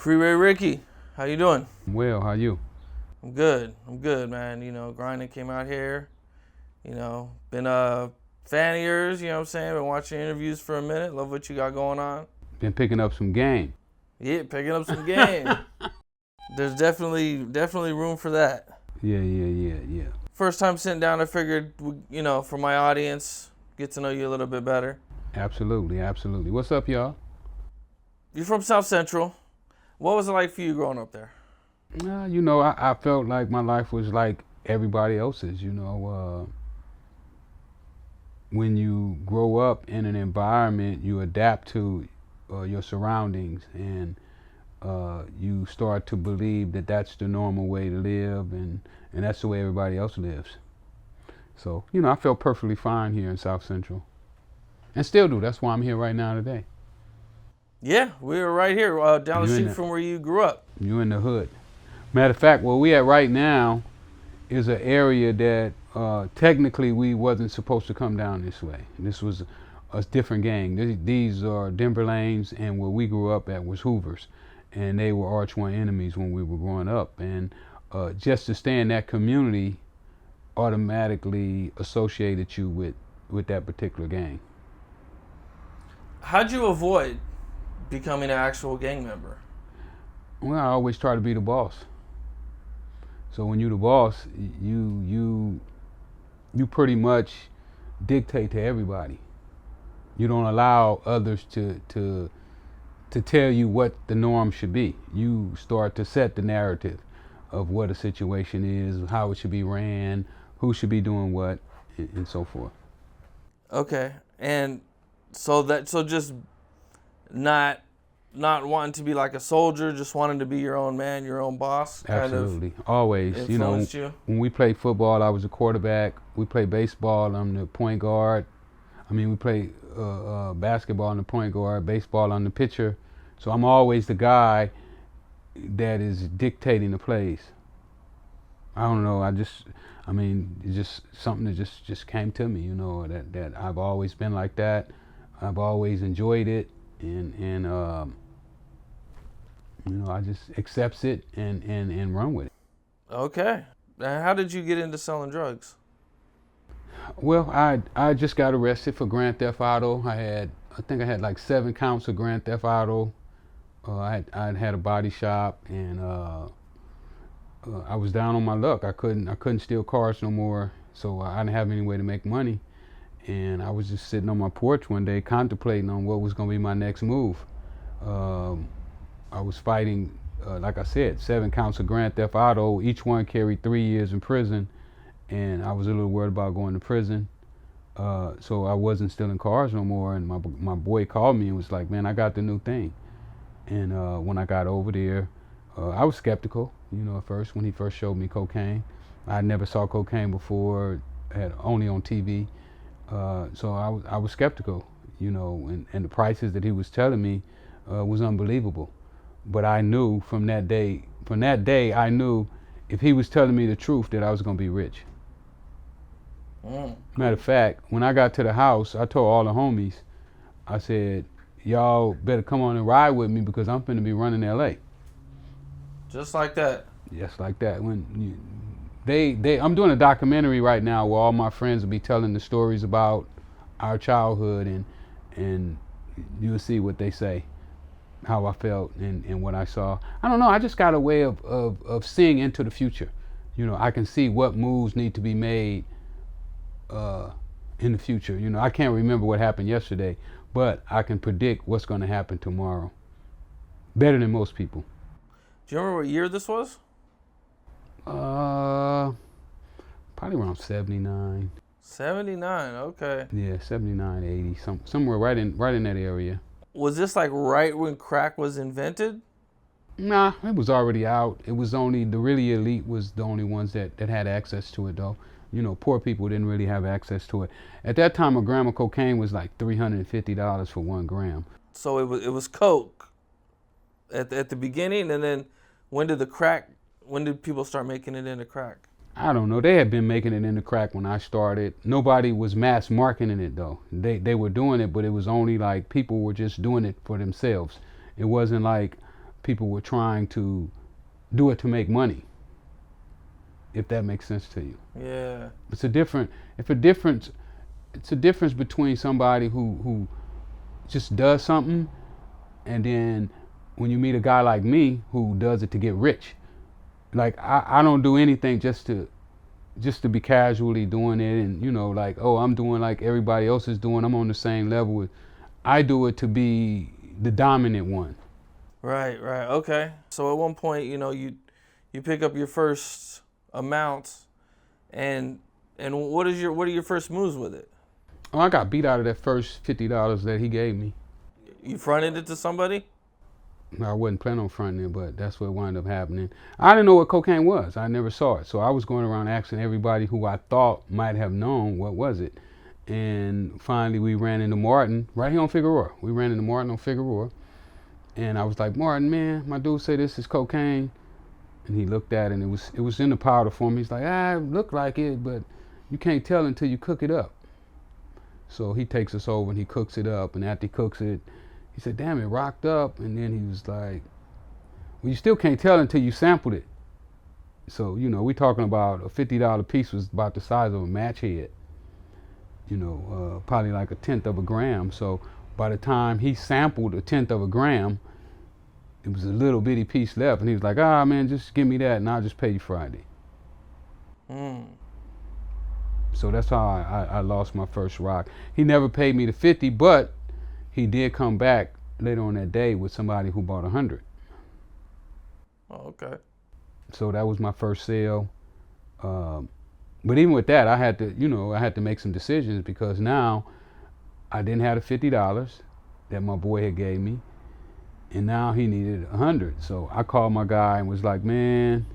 Freeway Ricky, how you doing? Well, how you? I'm good, man. Grinding, came out here. Been a fan of yours, you know what I'm saying? Been watching interviews for a minute. Love what you got going on. Been picking up some game. Yeah, picking up some game. There's definitely room for that. Yeah. First time sitting down, I figured, for my audience, get to know you a little bit better. Absolutely. What's up, y'all? You're from South Central. What was it like for you growing up there? I felt like my life was like everybody else's. When you grow up in an environment, you adapt to your surroundings, and you start to believe that that's the normal way to live, and that's the way everybody else lives. So, I felt perfectly fine here in South Central, and still do. That's why I'm here right now today. Yeah, we were right here down the street from where you grew up. You in the hood. Matter of fact, where we at right now is an area that technically we wasn't supposed to come down this way. This was a different gang. These are Denver Lanes, and where we grew up at was Hoovers, and they were arch one enemies when we were growing up. And just to stay in that community automatically associated you with that particular gang. How'd you avoid becoming an actual gang member? Well, I always try to be the boss. So when you're the boss, you pretty much dictate to everybody. You don't allow others to tell you what the norm should be. You start to set the narrative of what a situation is, how it should be ran, who should be doing what, and so forth. Okay, and so just not wanting to be like a soldier, just wanting to be your own man, your own boss. Absolutely, always. Influenced you. When we played football, I was a quarterback. We played baseball, I'm the point guard. We play basketball, I'm the point guard. Baseball, I'm the pitcher. So I'm always the guy that is dictating the plays. I don't know. It's just something that just came to me. That I've always been like that. I've always enjoyed it, and I just accepts it and run with it. Okay. And how did you get into selling drugs? Well, I just got arrested for Grand Theft Auto. I think I had like 7 counts of Grand Theft Auto. I had a body shop, and I was down on my luck. I couldn't steal cars no more, so I didn't have any way to make money. And I was just sitting on my porch one day contemplating on what was going to be my next move. I was fighting, like I said, 7 counts of Grand Theft Auto. Each one carried 3 years in prison, and I was a little worried about going to prison. So I wasn't stealing cars no more, and my boy called me and was like, "Man, I got the new thing." And when I got over there, I was skeptical, at first, when he first showed me cocaine. I never saw cocaine before, had only on TV. So I was skeptical, and the prices that he was telling me was unbelievable. But I knew from that day, I knew if he was telling me the truth that I was going to be rich. Matter of fact, when I got to the house, I told all the homies, I said, "Y'all better come on and ride with me because I'm finna be running LA." Just like that. Just like that. I'm doing a documentary right now where all my friends will be telling the stories about our childhood, and you'll see what they say, how I felt and what I saw. I don't know, I just got a way of seeing into the future. I can see what moves need to be made in the future. I can't remember what happened yesterday, but I can predict what's going to happen tomorrow. Better than most people. Do you remember what year this was? Probably around 79. 79, okay. Yeah, 79, 80, somewhere right in that area. Was this like right when crack was invented? Nah, it was already out. It was only the really elite was the only ones that had access to it, though. Poor people didn't really have access to it. At that time, a gram of cocaine was like $350 for 1 gram. So it was coke at the beginning, and then when did people start making it into crack? I don't know. They had been making it into crack when I started. Nobody was mass marketing it though. They were doing it, but it was only like people were just doing it for themselves. It wasn't like people were trying to do it to make money, if that makes sense to you. Yeah. It's a different, if a difference, it's a difference between somebody who just does something, and then when you meet a guy like me who does it to get rich. Like I don't do anything just to be casually doing it, and like, oh, I'm doing like everybody else is doing, I'm on the same level with. I do it to be the dominant one. Right. Okay. So at one point, you pick up your first amount, and what are your first moves with it? Oh, I got beat out of that first $50 that he gave me. You fronted it to somebody? I wasn't planning on fronting it, but that's what wound up happening. I didn't know what cocaine was. I never saw it. So I was going around asking everybody who I thought might have known what was it. And finally we ran into Martin right here on Figueroa. We ran into Martin on Figueroa. And I was like, Martin, man, my dude said this is cocaine. And he looked at it, and it was in the powder form. He's like, it looked like it, but you can't tell until you cook it up. So he takes us over and he cooks it up. And after he cooks it, he said, damn, it rocked up. And then he was like, well, you still can't tell until you sampled it. So, we're talking about a $50 piece was about the size of a match head. Probably like 1/10 of a gram. So by the time he sampled 1/10 of a gram, it was a little bitty piece left. And he was like, man, just give me that and I'll just pay you Friday. So that's how I lost my first rock. He never paid me the 50, but he did come back later on that day with somebody who bought 100. Oh, okay. So that was my first sale. But even with that, I had to make some decisions, because now I didn't have the $50 that my boy had gave me, and now he needed 100. So I called my guy and was like, man,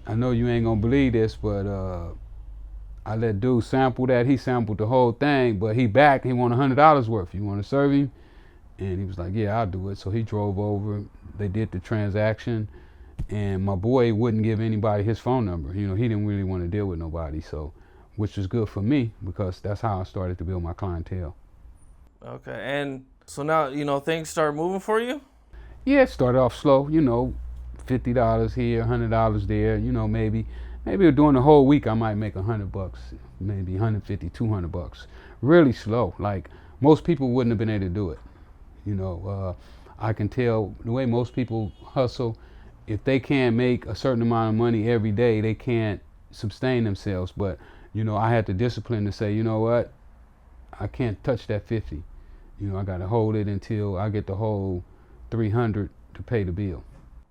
I know you ain't gonna believe this, but I let dude sample that. He sampled the whole thing, but he want $100 worth. You want to serve him? And he was like, yeah, I'll do it. So he drove over. They did the transaction, and my boy wouldn't give anybody his phone number. He didn't really want to deal with nobody. So, which was good for me, because that's how I started to build my clientele. Okay, and so now things start moving for you. Yeah, it started off slow. $50 here, $100 there. Maybe during the whole week I might make $100, maybe 150, $200. Really slow. Like most people wouldn't have been able to do it. I can tell the way most people hustle. If they can't make a certain amount of money every day, they can't sustain themselves. But I had the discipline to say, you know what, I can't touch that 50. I got to hold it until I get the whole 300 to pay the bill.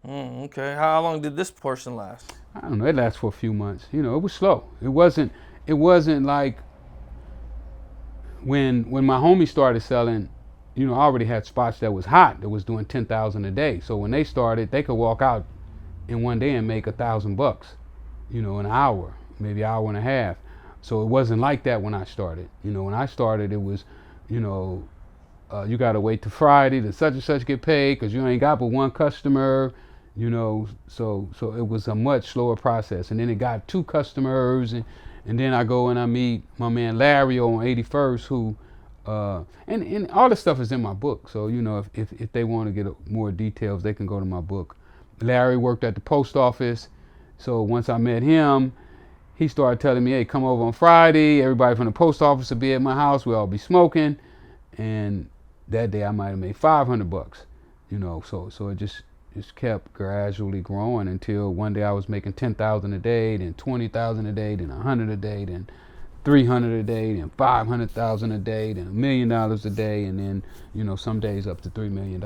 Okay. How long did this portion last? I don't know. It lasted for a few months. It was slow. It wasn't like when my homie started selling. I already had spots that was hot, that was doing 10,000 a day. So when they started, they could walk out in one day and make $1,000, an hour, maybe an hour and a half. So it wasn't like that when I started. When I started, it was, you got to wait till Friday to such and such get paid, because you ain't got but one customer, so it was a much slower process. And then it got 2 customers, and then I go and I meet my man Larry on 81st, who, and all this stuff is in my book. So, if they want to get more details, they can go to my book. Larry worked at the post office. So once I met him, he started telling me, hey, come over on Friday. Everybody from the post office will be at my house. We'll all be smoking. And that day I might have made $500, so it just kept gradually growing until one day I was making 10,000 a day, then 20,000 a day, then 100 a day, then 300 a day, then 500,000 a day, then $1 million a day, and then some days up to $3 million.